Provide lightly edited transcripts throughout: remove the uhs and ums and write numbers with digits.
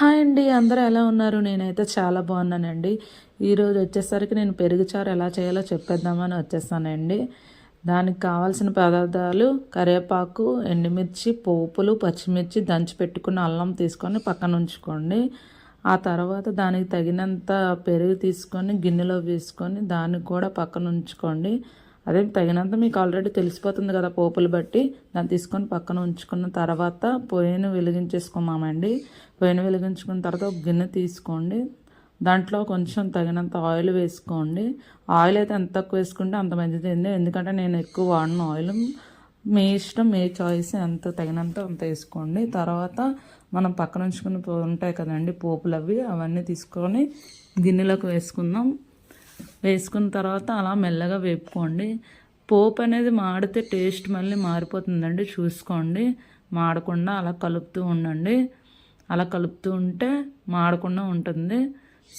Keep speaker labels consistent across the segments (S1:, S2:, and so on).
S1: Hi అండి, అందరూ ఎలా ఉన్నారు? నేనైతే చాలా బాగున్నానండి. ఈరోజు వచ్చేసరికి నేను పెరుగుచారు ఎలా చేయాలో చెప్పేద్దామని వచ్చేసానండి. దానికి కావాల్సిన పదార్థాలు కరివేపాకు, ఎండుమిర్చి, పోపులు, పచ్చిమిర్చి, దంచి పెట్టుకున్న అల్లం తీసుకొని పక్కన ఉంచుకోండి. ఆ తర్వాత దానికి తగినంత పెరుగు తీసుకొని గిన్నెలో వేసుకొని దాన్ని కూడా పక్కన ఉంచుకోండి. అదే తగినంత మీకు ఆల్రెడీ తెలిసిపోతుంది కదా పోపులు బట్టి. దాన్ని తీసుకొని పక్కన ఉంచుకున్న తర్వాత పొయ్యిని వెలిగించేసుకున్నామండి. పొయ్యిని వెలిగించుకున్న తర్వాత ఒక గిన్నె తీసుకోండి. దాంట్లో కొంచెం తగినంత ఆయిల్ వేసుకోండి. ఆయిల్ అయితే ఎంత తక్కువ వేసుకుంటే అంత మంచిదండి, ఎందుకంటే నేను ఎక్కువ వాడిన ఆయిల్. మీ ఇష్టం, మీ చాయిస్, ఎంత తగినంత అంత వేసుకోండి. తర్వాత మనం పక్కన ఉంచుకుని ఉంటాయి కదండి పోపులు, అవన్నీ తీసుకొని గిన్నెలోకి వేసుకుందాం. వేసుకున్న తర్వాత అలా మెల్లగా వేపుకోండి. పోపు అనేది మాడితే టేస్ట్ మళ్ళీ మారిపోతుందండి, చూసుకోండి. మాడకుండా అలా కలుపుతూ ఉండండి. అలా కలుపుతూ ఉంటే మాడకుండా ఉంటుంది.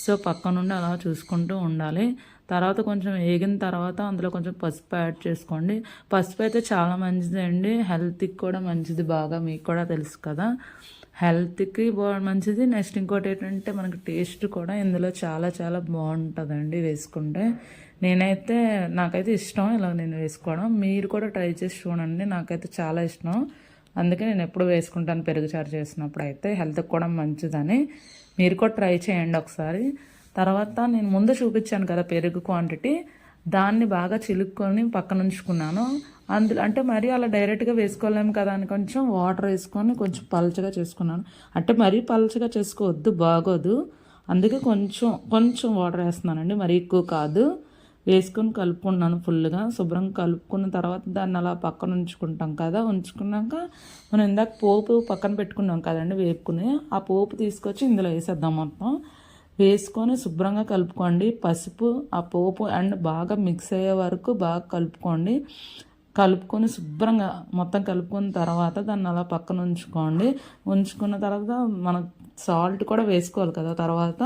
S1: సో పక్క నుండి అలా చూసుకుంటూ ఉండాలి. తర్వాత కొంచెం వేగిన తర్వాత అందులో కొంచెం పసుపు యాడ్ చేసుకోండి. పసుపు అయితే చాలా మంచిదండి, హెల్త్కి కూడా మంచిది, బాగా మీకు కూడా తెలుసు కదా. హెల్త్కి మంచిది. నెక్స్ట్ ఇంకోటి ఏంటంటే మనకి టేస్ట్ కూడా ఇందులో చాలా చాలా బాగుంటుందండి వేసుకుంటే. నాకైతే ఇష్టం ఇలా నేను వేసుకోవడం. మీరు కూడా ట్రై చేసి చూడండి, నాకైతే చాలా ఇష్టం. అందుకే నేను ఎప్పుడు వేసుకుంటాను పెరుగుచారు చేసినప్పుడు. అయితే హెల్త్కి కూడా మంచిదని మీరు కూడా ట్రై చేయండి ఒకసారి. తర్వాత నేను ముందు చూపించాను కదా పెరుగు క్వాంటిటీ, దాన్ని బాగా చిలుక్కొని పక్కన ఉంచుకున్నాను. అందులో అంటే మరీ అలా డైరెక్ట్గా వేసుకోలేము కదా అని కొంచెం వాటర్ వేసుకొని కొంచెం పలచగా చేసుకున్నాను. అంటే మరీ పలచగా చేసుకోవద్దు, బాగోదు. అందుకే కొంచెం కొంచెం వాటర్ వేస్తున్నానండి, మరీ ఎక్కువ కాదు. వేసుకొని కలుపుకున్నాను ఫుల్గా. శుభ్రంగా కలుపుకున్న తర్వాత దాన్ని అలా పక్కన ఉంచుకుంటాం కదా. ఉంచుకున్నాక మనం ఇందాక పోపు పక్కన పెట్టుకున్నాం కదండి వేపుకుని, ఆ పోపు తీసుకొచ్చి ఇందులో వేసేద్దాం. మొత్తం వేసుకొని శుభ్రంగా కలుపుకోండి. పసుపు, ఆ పోపు అండ్ బాగా మిక్స్ అయ్యే వరకు బాగా కలుపుకోండి. కలుపుకొని శుభ్రంగా మొత్తం కలుపుకున్న తర్వాత దాన్ని అలా పక్కన ఉంచుకోండి. ఉంచుకున్న తర్వాత మనం సాల్ట్ కూడా వేసుకోవాలి కదా. తర్వాత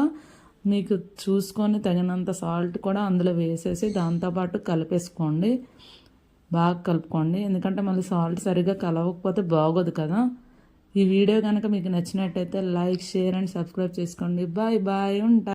S1: మీకు చూసుకొని తగినంత సాల్ట్ కూడా అందులో వేసేసి దాంతోపాటు కలిపేసుకోండి. బాగా కలుపుకోండి, ఎందుకంటే మళ్ళీ సాల్ట్ సరిగ్గా కలవకపోతే బాగోదు కదా. ఈ వీడియో కనుక మీకు నచ్చినట్టయితే లైక్, షేర్ అండ్ సబ్స్క్రైబ్ చేసుకోండి. బాయ్ బాయ్, ఉంటా.